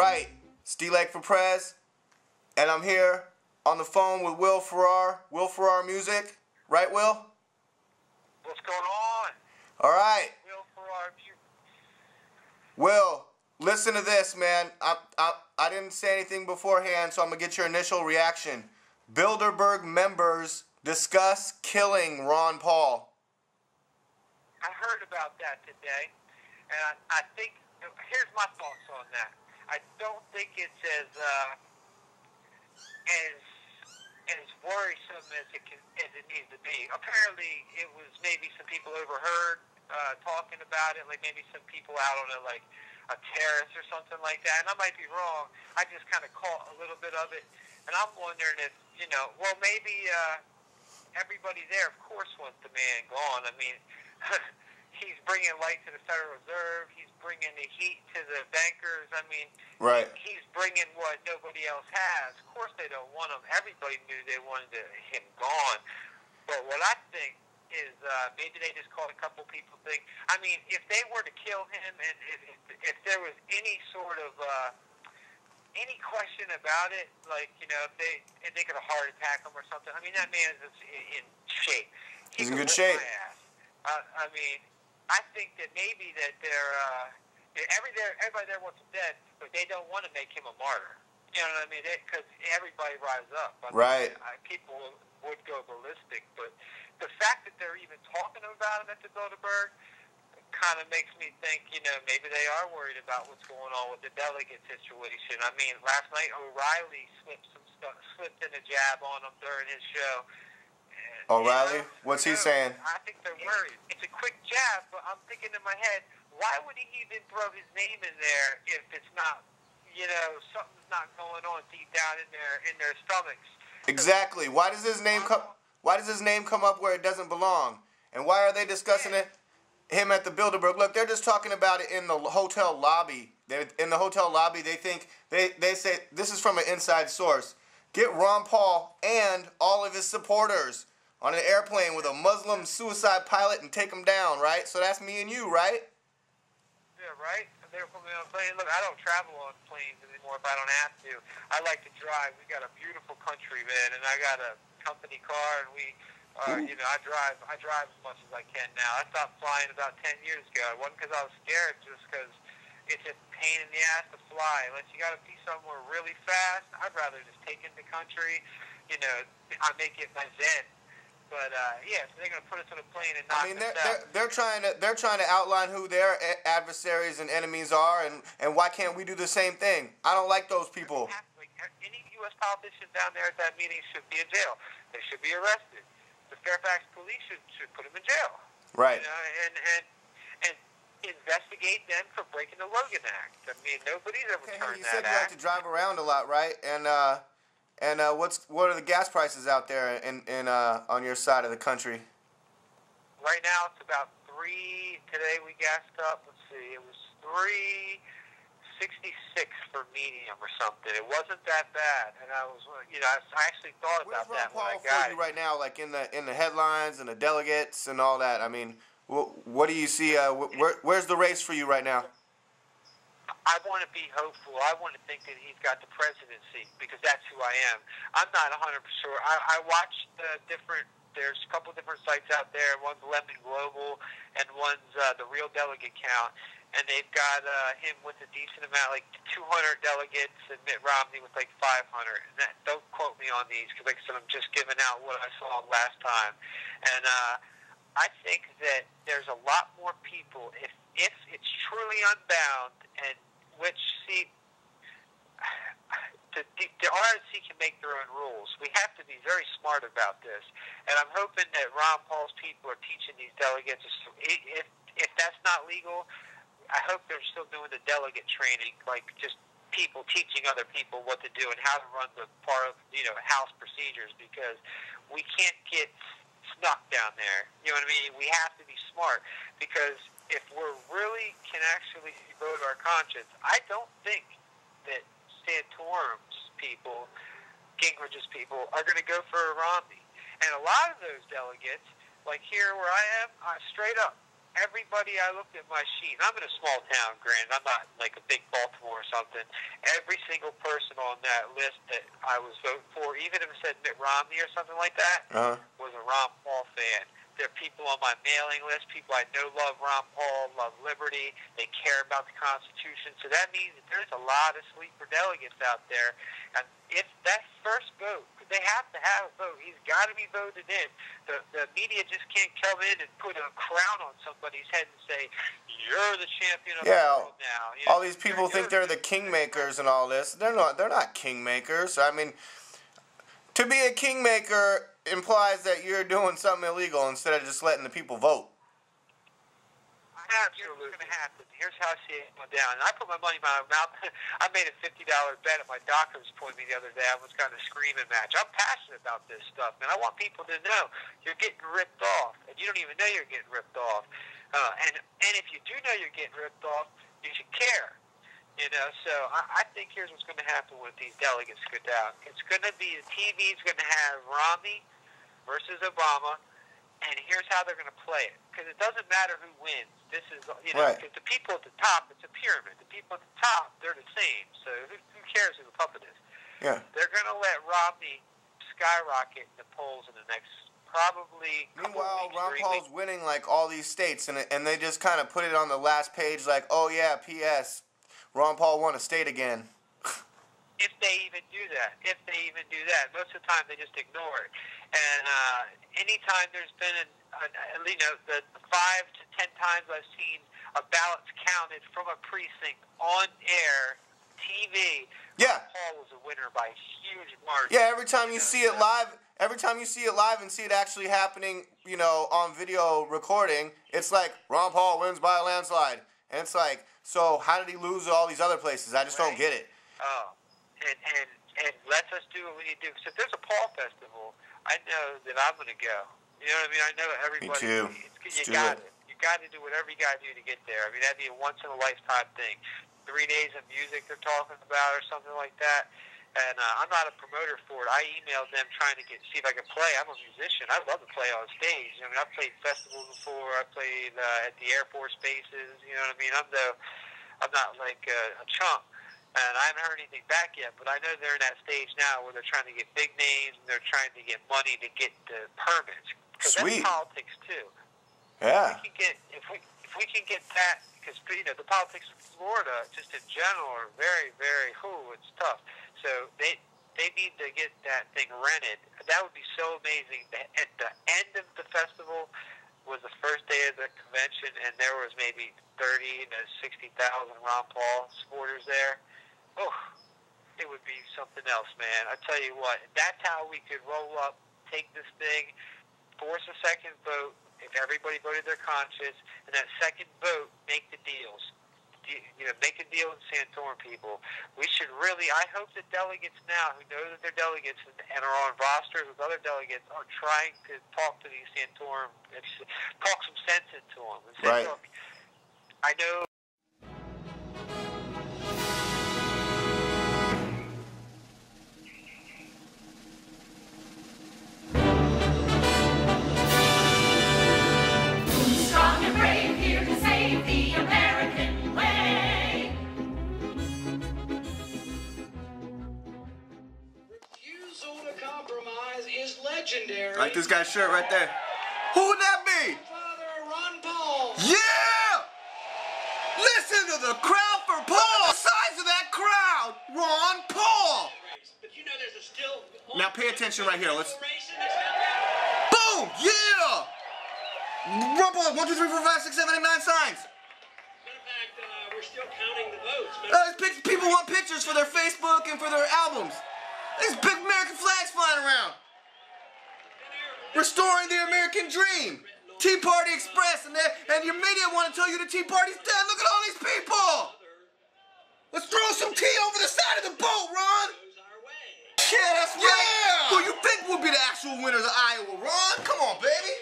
Right, it's DLAKE for PREZ, and I'm here on the phone with Will Farrar, WillFarrarMusic. Right, Will? What's going on? All right. WillFarrarMusic. Will, listen to this, man. I didn't say anything beforehand, so I'm going to get your initial reaction. Bilderberg members discuss killing Ron Paul. I heard about that today, and I think, here's my thoughts on that. I don't think it's as worrisome as it needs to be. Apparently, it was maybe some people overheard talking about it, like maybe some people out on a terrace or something like that. And I might be wrong. I just kind of caught a little bit of it, and I'm wondering if maybe everybody there, of course, wants the man gone. I mean. He's bringing light to the Federal Reserve. He's bringing the heat to the bankers. I mean, right. He's bringing what nobody else has. Of course, they don't want him. Everybody knew they wanted him gone. But what I think is maybe they just called a couple people think. I mean, if they were to kill him, and if there was any sort of any question about it, like if they could have heart attack him or something. I mean, that man is in shape. He's in good shape. I mean, I think that maybe that everybody there wants him dead, but they don't want to make him a martyr. You know what I mean? Because everybody rises up. I mean, right. People would go ballistic, but the fact that they're even talking about him at the Bilderberg kind of makes me think, maybe they are worried about what's going on with the delegate situation. I mean, last night O'Reilly slipped in a jab on him during his show. O'Reilly? What's he saying? I think they're worried. It's a quick jab, but I'm thinking in my head, why would he even throw his name in there if it's not, something's not going on deep down in their stomachs? Exactly. Why does his name come up where it doesn't belong? And why are they discussing him at the Bilderberg? Look, they're just talking about it in the hotel lobby. In the hotel lobby, they say, this is from an inside source, get Ron Paul and all of his supporters on an airplane with a Muslim suicide pilot and take them down, right? So that's me and you, right? Yeah, right? They're putting me on a plane. Look, I don't travel on planes anymore if I don't have to. I like to drive. We got a beautiful country, man, and I got a company car, and we, I drive as much as I can now. I stopped flying about 10 years ago. It wasn't because I was scared, just because it's a pain in the ass to fly. Unless you got to be somewhere really fast, I'd rather just take in the country. I make it my zen. But so they're gonna put us on a plane and knock us out. They're trying to outline who their adversaries and enemies are, and why can't we do the same thing? I don't like those people. Any U.S. politician down there at that meeting should be in jail. They should be arrested. The Fairfax police should put them in jail. Right. And investigate them for breaking the Logan Act. I mean, nobody's ever turned that act. You said you like to drive around a lot, right? And what are the gas prices out there on your side of the country? Right now it's about today we gassed up. Let's see, it was $3.66 for medium or something. It wasn't that bad, and I was, I actually thought about that when I got it. Right now, like in the headlines and the delegates and all that. I mean, what do you see? Where's the race for you right now? I want to be hopeful. I want to think that he's got the presidency because that's who I am. I'm not 100% sure. I watched there's a couple different sites out there. One's Lemon Global and one's the Real Delegate Count. And they've got him with a decent amount, like 200 delegates, and Mitt Romney with like 500. And don't quote me on these because, like I said, I'm just giving out what I saw last time. And I think that there's a lot more people if it's truly unbound, and which the RNC can make their own rules. We have to be very smart about this, and I'm hoping that Ron Paul's people are teaching these delegates. If that's not legal, I hope they're still doing the delegate training, like just people teaching other people what to do and how to run the part of House procedures, because we can't get snuck down there. You know what I mean? We have to be smart, because if we're really can actually vote our conscience, I don't think that Santorum's people, Gingrich's people, are going to go for Romney. And a lot of those delegates, like here where I am, straight up, everybody, I looked at my sheet. I'm in a small town, granted. I'm not like a big Baltimore or something. Every single person on that list that I was voting for, even if it said Mitt Romney or something like that, was a Ron Paul fan. There are people on my mailing list, people I know love Ron Paul, love liberty, they care about the Constitution. So that means that there's a lot of sleeper delegates out there. And if that first vote, they have to have a vote. He's got to be voted in. The media just can't come in and put a crown on somebody's head and say, you're the champion of the world now. You know, all these people think they're the kingmakers and all this. They're not kingmakers. I mean, to be a kingmaker implies that you're doing something illegal instead of just letting the people vote. Absolutely going to happen. Here's how I see it going down. And I put my money in my mouth. I made a $50 bet at my doctor's appointment the other day. I was kind of screaming match. I'm passionate about this stuff, man. I want people to know you're getting ripped off, and you don't even know you're getting ripped off. And if you do know you're getting ripped off, you should care. You know, so I think here's what's going to happen with these delegates go down. It's going to be, the TV's going to have Romney versus Obama, and here's how they're going to play it. Because it doesn't matter who wins. This is, you know, because the people at the top, it's a pyramid. The people at the top, they're the same. So who cares who the puppet is? Yeah. They're going to let Romney skyrocket in the polls in the next probably Meanwhile, weeks, Ron Paul's winning like all these states, and they just kind of put it on the last page like, oh yeah, P.S. Ron Paul won a state again. If they even do that. Most of the time they just ignore it. And anytime there's been, you know, the 5 to 10 times I've seen a ballots counted from a precinct on air, TV, Paul was a winner by a huge margin. Yeah, every time you see it live, and see it actually happening, you know, on video recording, it's like Ron Paul wins by a landslide. And it's like, so how did he lose all these other places? I just don't get it. Oh, and let us do what we need to do. So if there's a Paul festival, I know that I'm going to go. You know what I mean? I know everybody. Me too. You got it. You got to do whatever you got to do to get there. I mean, that'd be a once-in-a-lifetime thing. 3 days of music they're talking about or something like that. And I'm not a promoter for it. I emailed them trying to see if I could play. I'm a musician. I love to play on stage. I mean, I've played festivals before. I played at the Air Force bases. You know what I mean? I'm not like a chump. And I haven't heard anything back yet, but I know they're in that stage now where they're trying to get big names and they're trying to get money to get the permits. Because that's politics too. Yeah. If we can get that, because you know the politics of Florida just in general are very, very it's tough. So they need to get that thing rented. That would be so amazing. At the end of the festival was the first day of the convention, and there was maybe 30,000 to 60,000 Ron Paul supporters there. Oh, it would be something else, man. I tell you what, that's how we could roll up, take this thing, force a second vote, if everybody voted their conscience, and that second vote, make the deals. You know, make a deal with Santorum people. We should really, I hope that delegates now who know that they're delegates and are on rosters with other delegates are trying to talk to these Santorum, talk some sense into them. And say, look, I know. Legendary. Like this guy's shirt right there. Who would that be? Father Ron Paul. Yeah! Listen to the crowd for Paul. The size of that crowd. Ron Paul. But you know there's a still. Now pay attention right here. Let's. Boom! Yeah! Ron Paul. 1, 2, 3, 4, 5, 6, 7, 8, 9 signs. Matter of fact, we're still counting the votes. People want pictures for their Facebook and for their albums. There's big American flags flying around. Restoring the American dream. Tea Party Express, and your media want to tell you the Tea Party's dead. Look at all these people. Let's throw some tea over the side of the boat, Ron. Yeah, that's right. Who you think will be the actual winners of Iowa, Ron? Come on, baby.